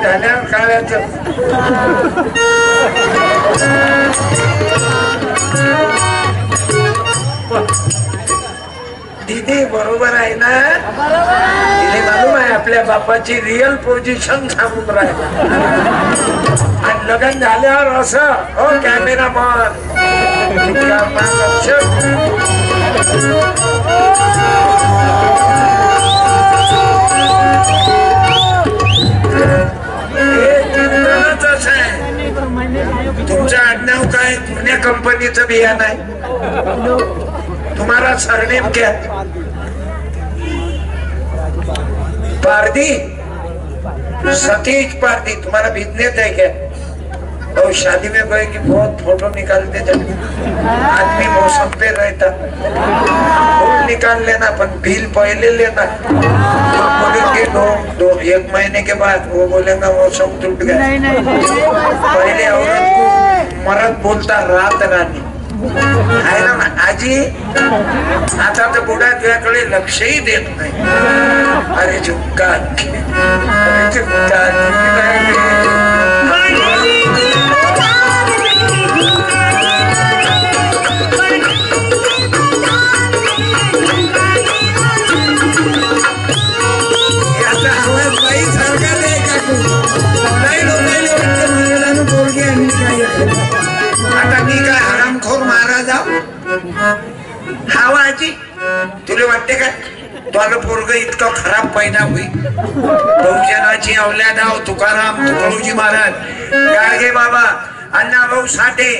झाल्यावर काढायचं. दीदी बरोबर आहे ना? तिने मालूम आहे आपल्या बापाची रिअल पोझिशन सांगून राहिला. आणि लग्न झाल्यावर असं हो कॅमेरामन तुमचं आडनाव काय? पुण्या कंपनीचं बियाणं आहे. तुम्हाला सरनेम क्या? पारदी, सतीश पारदी. तुम्हारा बिजनेस है क्या? और शादी में गए कि बहुत फोटो निकालते जब आदमी मौसम पे रहता, फूल निकाल लेना पर बिल पहले लेना. बोलेंगे दो एक महीने के बाद वो बोलेगा मौसम टूट गया. पहले औरत को मर्द बोलता रात रानी आहे ना आजी. आता तर बुडा तुझ्याकडे लक्षही देत नाही. अरे झुक्का आवाज बाई सारखा नाही काकू. आता मी काय हरामखोर महाराज हावा आजी? तुला वाटते का तुला पोरग इतकं खराब पैदा होईल? बहुजनाची अवलाद आहो. तुकाराम तुकडोजी महाराज, गाडगे बाबा, अण्णाभाऊ साठे,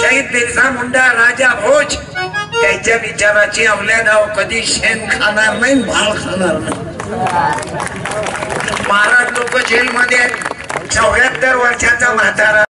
शहीद बिरसा मुंडा, राजा भोज, त्याच्या विचाराची अवलाद आहो. कधी शेण खाणार नाही, भाळ खाणार नाही. महाराज लोक जेलमध्ये 74 वर्षाचा म्हातारा